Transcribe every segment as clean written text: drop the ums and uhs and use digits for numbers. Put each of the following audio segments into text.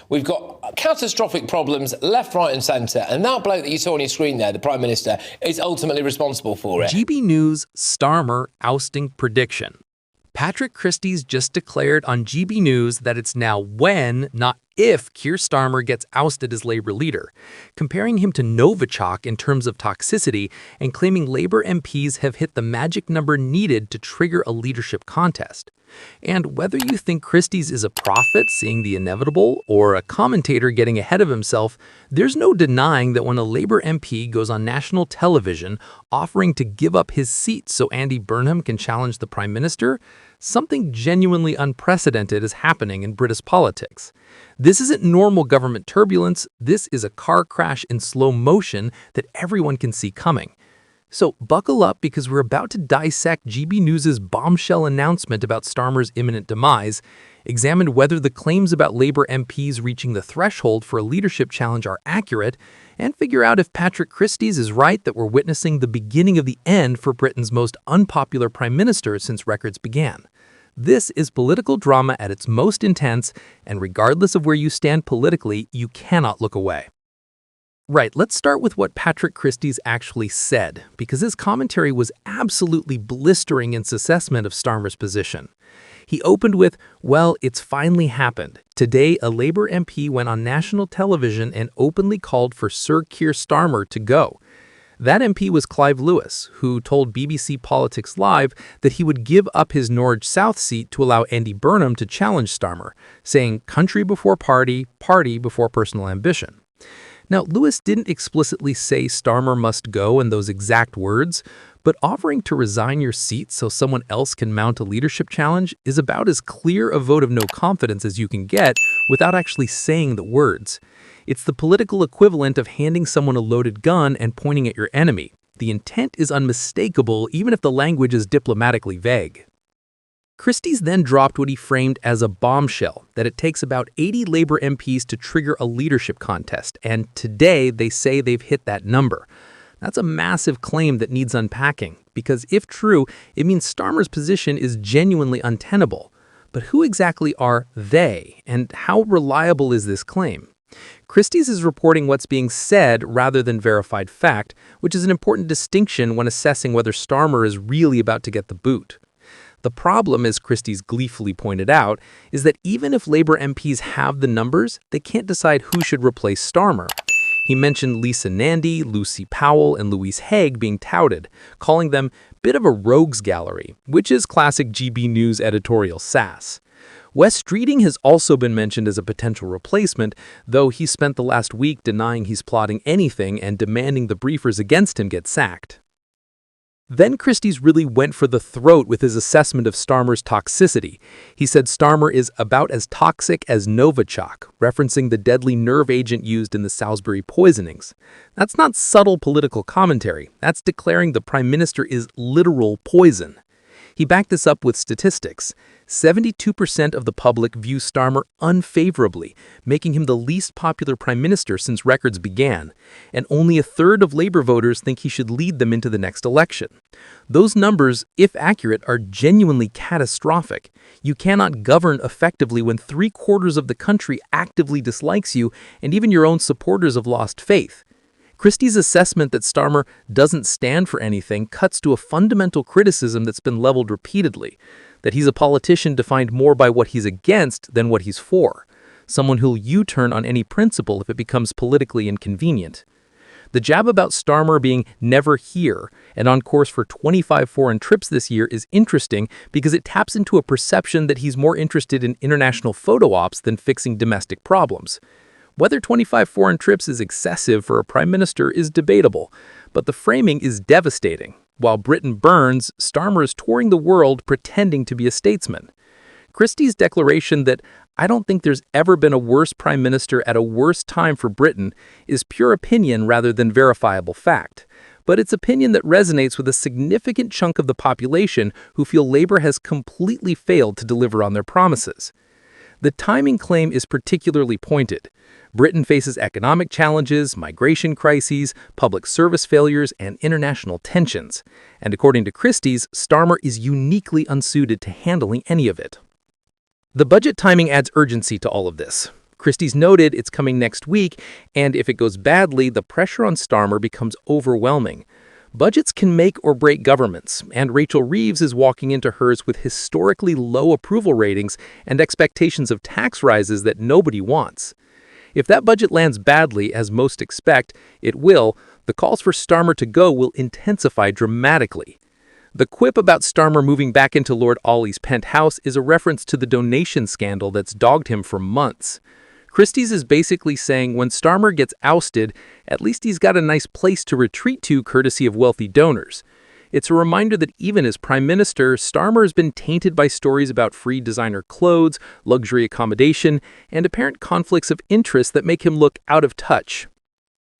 We've got catastrophic problems left, right and centre, and that bloke that you saw on your screen there, the Prime Minister, is ultimately responsible for it. GB News Starmer ousting prediction. Patrick Christys just declared on GB News that it's now when, not if, Keir Starmer gets ousted as Labour leader, comparing him to Novichok in terms of toxicity and claiming Labour MPs have hit the magic number needed to trigger a leadership contest. And whether you think Christys is a prophet seeing the inevitable or a commentator getting ahead of himself, there's no denying that when a Labour MP goes on national television offering to give up his seat so Andy Burnham can challenge the Prime Minister, something genuinely unprecedented is happening in British politics. This isn't normal government turbulence, this is a car crash in slow motion that everyone can see coming. So buckle up because we're about to dissect GB News' bombshell announcement about Starmer's imminent demise, examine whether the claims about Labour MPs reaching the threshold for a leadership challenge are accurate, and figure out if Patrick Christys is right that we're witnessing the beginning of the end for Britain's most unpopular Prime Minister since records began. This is political drama at its most intense, and regardless of where you stand politically, you cannot look away. Right, let's start with what Patrick Christys actually said, because his commentary was absolutely blistering in its assessment of Starmer's position. He opened with, well, it's finally happened. Today, a Labour MP went on national television and openly called for Sir Keir Starmer to go. That MP was Clive Lewis, who told BBC Politics Live that he would give up his Norwich South seat to allow Andy Burnham to challenge Starmer, saying country before party, party before personal ambition. Now, Lewis didn't explicitly say Starmer must go in those exact words, but offering to resign your seat so someone else can mount a leadership challenge is about as clear a vote of no confidence as you can get without actually saying the words. It's the political equivalent of handing someone a loaded gun and pointing at your enemy. The intent is unmistakable even if the language is diplomatically vague. Christys then dropped what he framed as a bombshell, that it takes about 80 Labour MPs to trigger a leadership contest, and today they say they've hit that number. That's a massive claim that needs unpacking, because if true, it means Starmer's position is genuinely untenable. But who exactly are they, and how reliable is this claim? Christys is reporting what's being said rather than verified fact, which is an important distinction when assessing whether Starmer is really about to get the boot. The problem, as Christys gleefully pointed out, is that even if Labour MPs have the numbers, they can't decide who should replace Starmer. He mentioned Lisa Nandy, Lucy Powell, and Louise Haig being touted, calling them a bit of a rogues gallery, which is classic GB News editorial sass. Wes Streeting has also been mentioned as a potential replacement, though he spent the last week denying he's plotting anything and demanding the briefers against him get sacked. Then Christys really went for the throat with his assessment of Starmer's toxicity. He said Starmer is about as toxic as Novichok, referencing the deadly nerve agent used in the Salisbury poisonings. That's not subtle political commentary. That's declaring the Prime Minister is literal poison. He backed this up with statistics. 72% of the public view Starmer unfavorably, making him the least popular Prime Minister since records began, and only a third of Labour voters think he should lead them into the next election. Those numbers, if accurate, are genuinely catastrophic. You cannot govern effectively when 3/4 of the country actively dislikes you, and even your own supporters have lost faith. Christys' assessment that Starmer doesn't stand for anything cuts to a fundamental criticism that's been leveled repeatedly, that he's a politician defined more by what he's against than what he's for, someone who'll U-turn on any principle if it becomes politically inconvenient. The jab about Starmer being never here and on course for 25 foreign trips this year is interesting because it taps into a perception that he's more interested in international photo ops than fixing domestic problems. Whether 25 foreign trips is excessive for a prime minister is debatable, but the framing is devastating. While Britain burns, Starmer is touring the world pretending to be a statesman. Christys' declaration that "I don't think there's ever been a worse prime minister at a worse time for Britain" is pure opinion rather than verifiable fact. But it's opinion that resonates with a significant chunk of the population who feel Labour has completely failed to deliver on their promises. The timing claim is particularly pointed. Britain faces economic challenges, migration crises, public service failures, and international tensions. And according to Christys, Starmer is uniquely unsuited to handling any of it. The budget timing adds urgency to all of this. Christys noted it's coming next week, and if it goes badly, the pressure on Starmer becomes overwhelming. Budgets can make or break governments, and Rachel Reeves is walking into hers with historically low approval ratings and expectations of tax rises that nobody wants. If that budget lands badly, as most expect it will, the calls for Starmer to go will intensify dramatically. The quip about Starmer moving back into Lord Ollie's penthouse is a reference to the donation scandal that's dogged him for months. Christys is basically saying when Starmer gets ousted, at least he's got a nice place to retreat to courtesy of wealthy donors. It's a reminder that even as Prime Minister, Starmer has been tainted by stories about free designer clothes, luxury accommodation, and apparent conflicts of interest that make him look out of touch.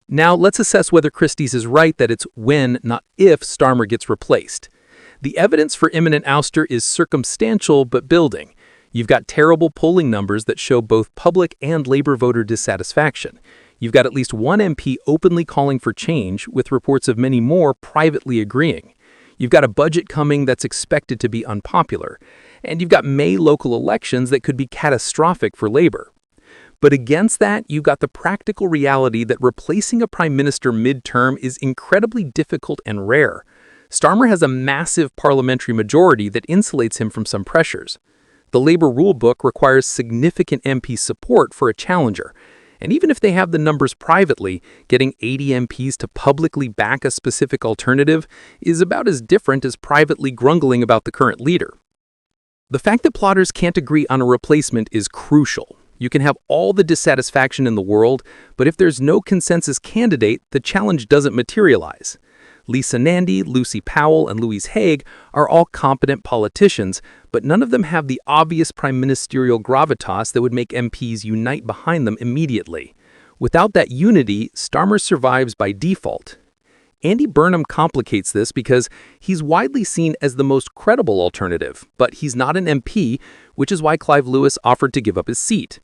Now, let's assess whether Christys is right that it's when, not if, Starmer gets replaced. The evidence for imminent ouster is circumstantial but building. You've got terrible polling numbers that show both public and Labour voter dissatisfaction. You've got at least one MP openly calling for change, with reports of many more privately agreeing. You've got a budget coming that's expected to be unpopular. And you've got May local elections that could be catastrophic for Labour. But against that, you've got the practical reality that replacing a prime minister mid-term is incredibly difficult and rare. Starmer has a massive parliamentary majority that insulates him from some pressures. The Labour rulebook requires significant MP support for a challenger, and even if they have the numbers privately, getting 80 MPs to publicly back a specific alternative is about as different as privately grumbling about the current leader. The fact that plotters can't agree on a replacement is crucial. You can have all the dissatisfaction in the world, but if there's no consensus candidate, the challenge doesn't materialize. Lisa Nandy, Lucy Powell, and Louise Haig are all competent politicians, but none of them have the obvious prime ministerial gravitas that would make MPs unite behind them immediately. Without that unity, Starmer survives by default. Andy Burnham complicates this because he's widely seen as the most credible alternative, but he's not an MP, which is why Clive Lewis offered to give up his seat.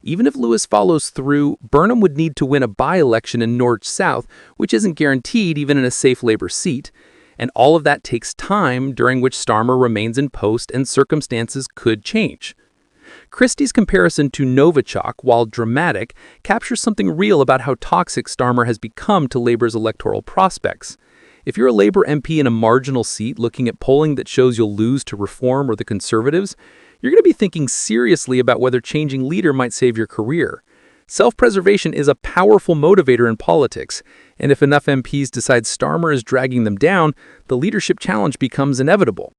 Even if Lewis follows through, Burnham would need to win a by-election in Norwich South, which isn't guaranteed even in a safe Labour seat. And all of that takes time, during which Starmer remains in post and circumstances could change. Christys' comparison to Novichok, while dramatic, captures something real about how toxic Starmer has become to Labour's electoral prospects. If you're a Labour MP in a marginal seat looking at polling that shows you'll lose to Reform or the Conservatives, you're going to be thinking seriously about whether changing leader might save your career. Self-preservation is a powerful motivator in politics, and if enough MPs decide Starmer is dragging them down, the leadership challenge becomes inevitable.